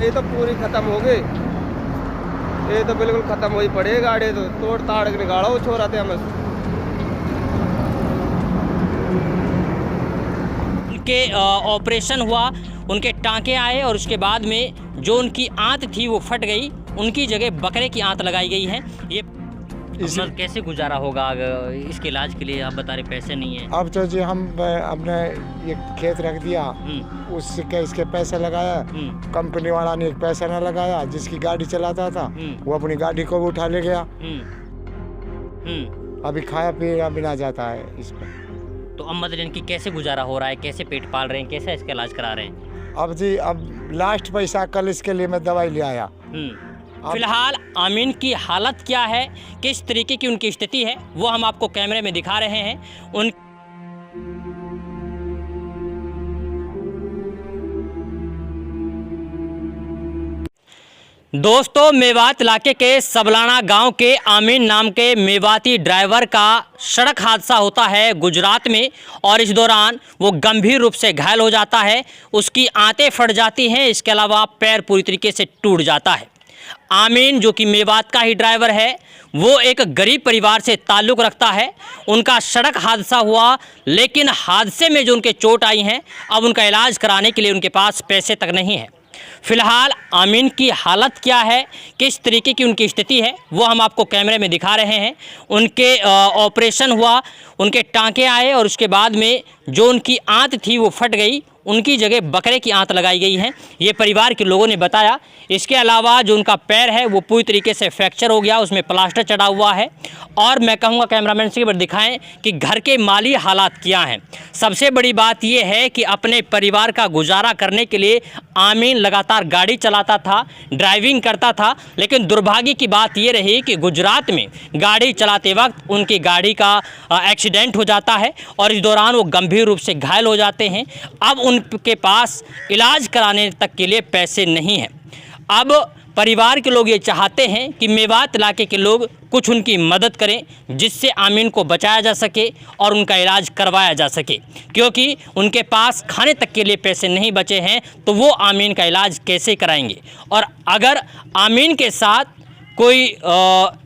गाड़ी तो पूरी खत्म हो गई, ये तो बिल्कुल खत्म हो ही पड़ी गाड़ी, तो तोड़ ताड़ के निकाला वो छोरा थे हमें। उनके ऑपरेशन हुआ, उनके टांके आए और उसके बाद में जो उनकी आंत थी वो फट गई, उनकी जगह बकरे की आंत लगाई गई है। ये कैसे गुजारा होगा इसके इलाज के लिए? आप बता रहे पैसे नहीं है। अब तो जी हम अपने ये खेत रख दिया, उसके इसके पैसे लगाया, कंपनी वाला ने एक पैसा ना लगाया, जिसकी गाड़ी चलाता था वो अपनी गाड़ी को भी उठा ले गया। अभी खाया पिया भी ना जाता है इस पर। तो अब मतलब इनकी कैसे गुजारा हो रहा है, कैसे पेट पाल रहे हैं, कैसे इसका इलाज करा रहे हैं? अब जी अब लास्ट पैसा कल इसके लिए मैं दवाई ले आया। फिलहाल आमीन की हालत क्या है, किस तरीके की उनकी स्थिति है, वो हम आपको कैमरे में दिखा रहे हैं। उन दोस्तों, मेवात इलाके के सबलाना गांव के आमीन नाम के मेवाती ड्राइवर का सड़क हादसा होता है गुजरात में, और इस दौरान वो गंभीर रूप से घायल हो जाता है। उसकी आंतें फट जाती हैं, इसके अलावा पैर पूरी तरीके से टूट जाता है। आमीन जो कि मेवात का ही ड्राइवर है, वो एक गरीब परिवार से ताल्लुक़ रखता है। उनका सड़क हादसा हुआ, लेकिन हादसे में जो उनके चोट आई हैं, अब उनका इलाज कराने के लिए उनके पास पैसे तक नहीं है। फिलहाल आमीन की हालत क्या है, किस तरीके की उनकी स्थिति है, वो हम आपको कैमरे में दिखा रहे हैं। उनके ऑपरेशन हुआ, उनके टांके आए और उसके बाद में जो उनकी आंत थी वो फट गई, उनकी जगह बकरे की आंत लगाई गई है, ये परिवार के लोगों ने बताया। इसके अलावा जो उनका पैर है वो पूरी तरीके से फ्रैक्चर हो गया, उसमें प्लास्टर चढ़ा हुआ है। और मैं कहूँगा कैमरामैन से एक दिखाएं कि घर के माली हालात क्या हैं। सबसे बड़ी बात ये है कि अपने परिवार का गुजारा करने के लिए आमीन लगातार गाड़ी चलाता था, ड्राइविंग करता था, लेकिन दुर्भाग्य की बात ये रही कि गुजरात में गाड़ी चलाते वक्त उनकी गाड़ी का एक्सीडेंट हो जाता है और इस दौरान वो गंभीर रूप से घायल हो जाते हैं। अब उनके पास इलाज कराने तक के लिए पैसे नहीं हैं। अब परिवार के लोग ये चाहते हैं कि मेवात इलाके के लोग कुछ उनकी मदद करें, जिससे आमीन को बचाया जा सके और उनका इलाज करवाया जा सके, क्योंकि उनके पास खाने तक के लिए पैसे नहीं बचे हैं, तो वो आमीन का इलाज कैसे कराएंगे। और अगर आमीन के साथ कोई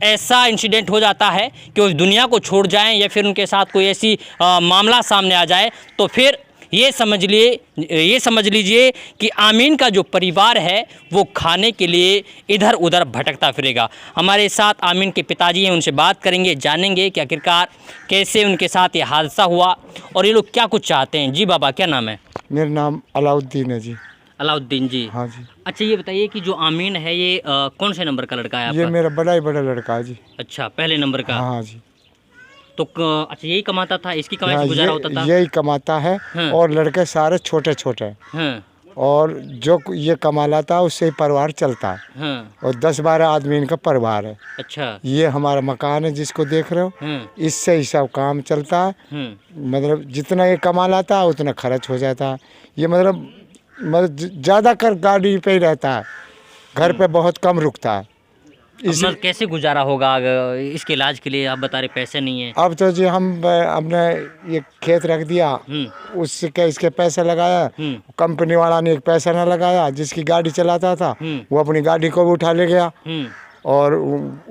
ऐसा इंसिडेंट हो जाता है कि उस दुनिया को छोड़ जाएं या फिर उनके साथ कोई ऐसी मामला सामने आ जाए, तो फिर ये समझ लीजिए कि आमीन का जो परिवार है वो खाने के लिए इधर उधर भटकता फिरेगा। हमारे साथ आमीन के पिताजी हैं, उनसे बात करेंगे, जानेंगे कि आखिरकार कैसे उनके साथ ये हादसा हुआ और ये लोग क्या कुछ चाहते हैं। जी बाबा, क्या नाम है? मेरा नाम अलाउद्दीन है जी। अलाउद्दीन जी। हाँ जी। अच्छा, ये बताइए कि जो आमीन है ये कौन से नंबर का लड़का है आपका? ये मेरा बड़ा लड़का है जी। अच्छा, पहले नंबर का। हाँ जी। तो अच्छा, यही कमाता था, इसकी कमाई से गुजारा होता था? यही कमाता है। हाँ। और लड़के सारे छोटे छोटे हैं। हाँ। और जो ये कमा लाता है उससे ही परिवार चलता है। हाँ। और 10-12 आदमी इनका परिवार है। अच्छा। ये हमारा मकान है जिसको देख रहे हो। हाँ। इससे ही सब काम चलता है। हाँ। मतलब जितना ये कमा लाता है उतना खर्च हो जाता है। ये मतलब ज़्यादा कर गाड़ी पे ही रहता है, घर पे बहुत कम रुकता है। मतलब कैसे गुजारा होगा इसके इलाज के लिए? आप बता रहे पैसे नहीं है। अब तो जी हम अपने ये खेत रख दिया, उसके इसके पैसे लगाया, कंपनी वाला ने एक पैसा ना लगाया, जिसकी गाड़ी चलाता था वो अपनी गाड़ी को भी उठा ले गया और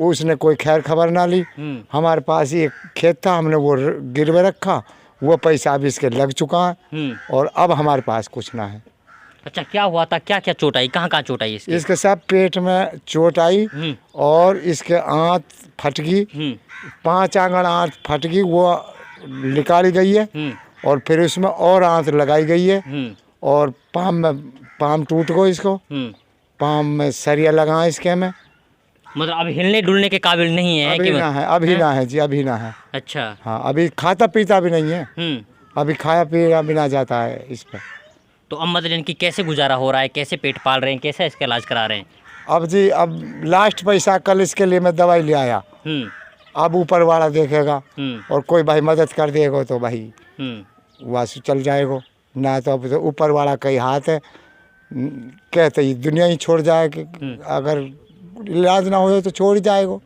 उसने कोई खैर खबर ना ली। हमारे पास एक खेत था, हमने वो गिरवे रखा, वो पैसा अभी इसके लग चुका है और अब हमारे पास कुछ ना है। अच्छा, क्या हुआ था? क्या क्या चोट आई, कहाँ चोट आई इसकी? इसके सब पेट में चोट आई और इसके आंत फट गई, 5 आंगन आंत फट गई, वो निकाली गई है और फिर उसमें और आंत लगाई गई है और पाम टूट गई, इसको पाम में सरिया लगा इसके में। मतलब अब हिलने डुलने के काबिल नहीं है? अभी ना है, अभी ना है जी, अभी ना है। अच्छा। हाँ, अभी खाता पीता भी नहीं है, अभी खाया पिया भी ना जाता है इस पर। तो अब मतलब इनकी कैसे गुजारा हो रहा है, कैसे पेट पाल रहे हैं, कैसे इसका इलाज करा रहे हैं? अब जी अब लास्ट पैसा कल इसके लिए मैं दवाई ले आया। अब ऊपर वाला देखेगा और कोई भाई मदद कर देगा तो भाई वासु चल जाएगा, ना तो अब तो ऊपर वाला कई हाथ है, कहते ही दुनिया ही छोड़ जाए कि अगर इलाज ना हो तो छोड़ ही जाएगा।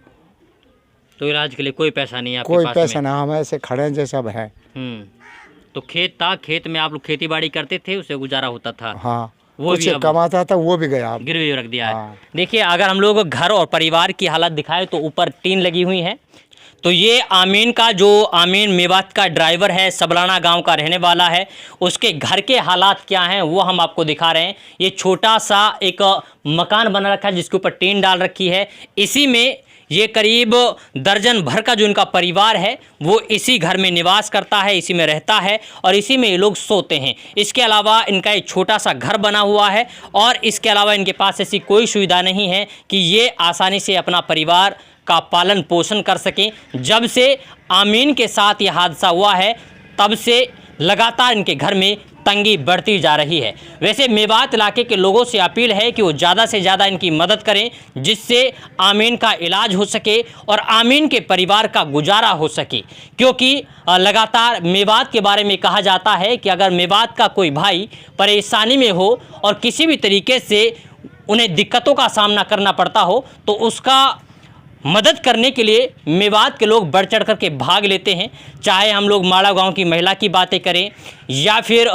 तो इलाज के लिए कोई पैसा नहीं है आपके कोई पास? पैसा ना, हम ऐसे खड़े हैं जैसा है। तो खेत था, खेत में आप लोग खेती बाड़ी करते थे, उससे गुजारा होता था? हाँ। वो कुछ कमाता था वो भी गया, गिरवी रख दिया है। हाँ। देखिए, अगर हम लोग घर और परिवार की हालत दिखाएं तो ऊपर टीन लगी हुई है। तो ये आमीन का, जो आमीन मेवात का ड्राइवर है, सबलाना गांव का रहने वाला है, उसके घर के हालात क्या हैं वो हम आपको दिखा रहे हैं। ये छोटा सा एक मकान बना रखा है जिसके ऊपर टीन डाल रखी है। इसी में ये करीब दर्जन भर का जो इनका परिवार है वो इसी घर में निवास करता है, इसी में रहता है और इसी में ये लोग सोते हैं। इसके अलावा इनका एक छोटा सा घर बना हुआ है और इसके अलावा इनके पास ऐसी कोई सुविधा नहीं है कि ये आसानी से अपना परिवार का पालन पोषण कर सकें। जब से आमीन के साथ ये हादसा हुआ है तब से लगातार इनके घर में तंगी बढ़ती जा रही है। वैसे मेवात इलाके के लोगों से अपील है कि वो ज़्यादा से ज़्यादा इनकी मदद करें जिससे आमीन का इलाज हो सके और आमीन के परिवार का गुजारा हो सके, क्योंकि लगातार मेवात के बारे में कहा जाता है कि अगर मेवात का कोई भाई परेशानी में हो और किसी भी तरीके से उन्हें दिक्कतों का सामना करना पड़ता हो तो उसका मदद करने के लिए मेवात के लोग बढ़ चढ़ कर के भाग लेते हैं। चाहे हम लोग माड़ा गांव की महिला की बातें करें या फिर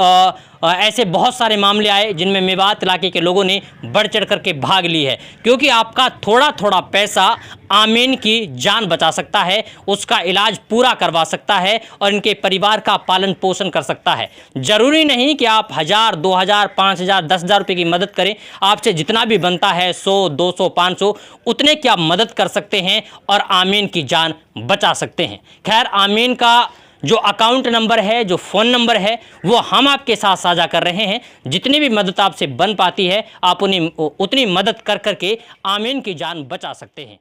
ऐसे बहुत सारे मामले आए जिनमें मेवात इलाके के लोगों ने बढ़ चढ़ कर के भाग ली है, क्योंकि आपका थोड़ा थोड़ा पैसा आमीन की जान बचा सकता है, उसका इलाज पूरा करवा सकता है और इनके परिवार का पालन पोषण कर सकता है। ज़रूरी नहीं कि आप 1000, 2000, 5000, 10,000 रुपये की मदद करें। आपसे जितना भी बनता है 100, 200, 500 उतने की आप मदद कर सकते हैं और आमीन की जान बचा सकते हैं। खैर, आमीन का जो अकाउंट नंबर है, जो फ़ोन नंबर है, वो हम आपके साथ साझा कर रहे हैं। जितनी भी मदद आपसे बन पाती है आप उन्हें उतनी मदद कर करके आमीन की जान बचा सकते हैं।